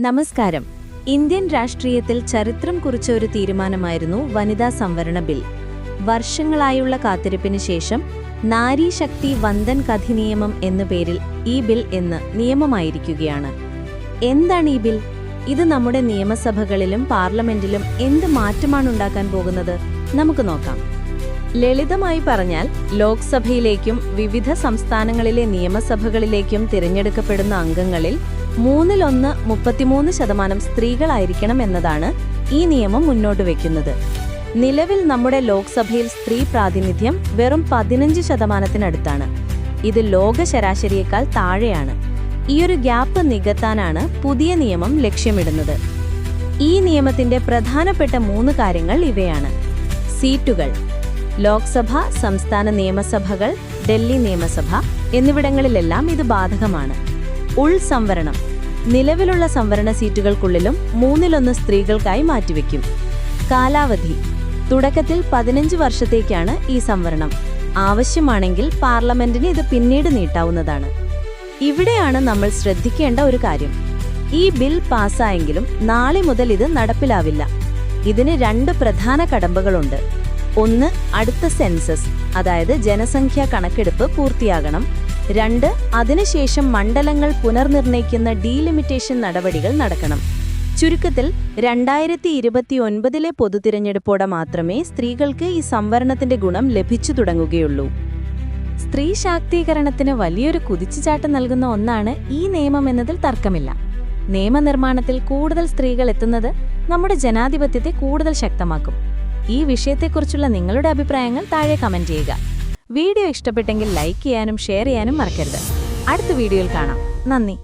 നമസ്കാരം. ഇന്ത്യൻ രാഷ്ട്രീയത്തിൽ ചരിത്രം കുറിച്ച ഒരു തീരുമാനമായിരുന്നു വനിതാ സംവരണ ബിൽ. വർഷങ്ങളായുള്ള കാത്തിരിപ്പിന് ശേഷം നാരീ ശക്തി വന്ദൻ അധിനിയമം എന്ന പേരിൽ ഈ ബിൽ ഇന്ന് നിയമമായിരിക്കുകയാണ്. എന്താണ് ഈ ബിൽ? ഇത് നമ്മുടെ നിയമസഭകളിലും പാർലമെന്റിലും എന്ത് മാറ്റമാണ് ഉണ്ടാക്കാൻ പോകുന്നത്? നമുക്ക് നോക്കാം. ലളിതമായി പറഞ്ഞാൽ, ലോക്സഭയിലേക്കും വിവിധ സംസ്ഥാനങ്ങളിലെ നിയമസഭകളിലേക്കും തിരഞ്ഞെടുക്കപ്പെടുന്ന അംഗങ്ങളിൽ 1/3 33% സ്ത്രീകളായിരിക്കണം എന്നതാണ് ഈ നിയമം മുന്നോട്ട് വയ്ക്കുന്നത്. നിലവിൽ നമ്മുടെ ലോക്സഭയിൽ സ്ത്രീ പ്രാതിനിധ്യം വെറും 15%-നടുത്താണ്. ഇത് ലോക ശരാശരിയേക്കാൾ താഴെയാണ്. ഈയൊരു ഗ്യാപ്പ് നികത്താനാണ് പുതിയ നിയമം ലക്ഷ്യമിടുന്നത്. ഈ നിയമത്തിന്റെ പ്രധാനപ്പെട്ട 3 കാര്യങ്ങൾ ഇവയാണ്. സീറ്റുകൾ. ലോക്സഭ, സംസ്ഥാന നിയമസഭകൾ, ഡൽഹി നിയമസഭ എന്നിവിടങ്ങളിലെല്ലാം ഇത് ബാധകമാണ്. ഉൾസംവരണം. നിലവിലുള്ള സംവരണ സീറ്റുകൾക്കുള്ളിലും 1/3 സ്ത്രീകൾക്കായി മാറ്റിവെക്കും. കാലാവധി. തുടക്കത്തിൽ 15 വർഷത്തേക്കാണ് ഈ സംവരണം. ആവശ്യമാണെങ്കിൽ പാർലമെന്റിന് ഇത് പിന്നീട് നീട്ടാവുന്നതാണ്. ഇവിടെയാണ് നമ്മൾ ശ്രദ്ധിക്കേണ്ട ഒരു കാര്യം. ഈ ബിൽ പാസ്സായെങ്കിലും നാളെ മുതൽ ഇത് നടപ്പിലാവില്ല. ഇതിന് 2 പ്രധാന കടമ്പകളുണ്ട്. ഒന്ന്, അടുത്ത സെൻസസ്, അതായത് ജനസംഖ്യാ കണക്കെടുപ്പ് പൂർത്തിയാകണം. 2, അതിനുശേഷം മണ്ഡലങ്ങൾ പുനർനിർണയിക്കുന്ന ഡീലിമിറ്റേഷൻ നടപടികൾ നടക്കണം. ചുരുക്കത്തിൽ 2029 പൊതുതിരഞ്ഞെടുപ്പോടെ മാത്രമേ സ്ത്രീകൾക്ക് ഈ സംവരണത്തിന്റെ ഗുണം ലഭിച്ചു തുടങ്ങുകയുള്ളൂ. സ്ത്രീ ശാക്തീകരണത്തിന് വലിയൊരു കുതിച്ചുചാട്ടം നൽകുന്ന ഒന്നാണ് ഈ നിയമം എന്നതിൽ തർക്കമില്ല. നിയമനിർമ്മാണത്തിൽ കൂടുതൽ സ്ത്രീകൾ എത്തുന്നത് നമ്മുടെ ജനാധിപത്യത്തെ കൂടുതൽ ശക്തമാക്കും. ഈ വിഷയത്തെക്കുറിച്ചുള്ള നിങ്ങളുടെ അഭിപ്രായങ്ങൾ താഴെ കമന്റ് ചെയ്യുക. വീഡിയോ ഇഷ്ടപ്പെട്ടെങ്കിൽ ലൈക്ക് ചെയ്യാനും ഷെയർ ചെയ്യാനും മറക്കരുത്. അടുത്ത വീഡിയോയിൽ കാണാം. നന്ദി.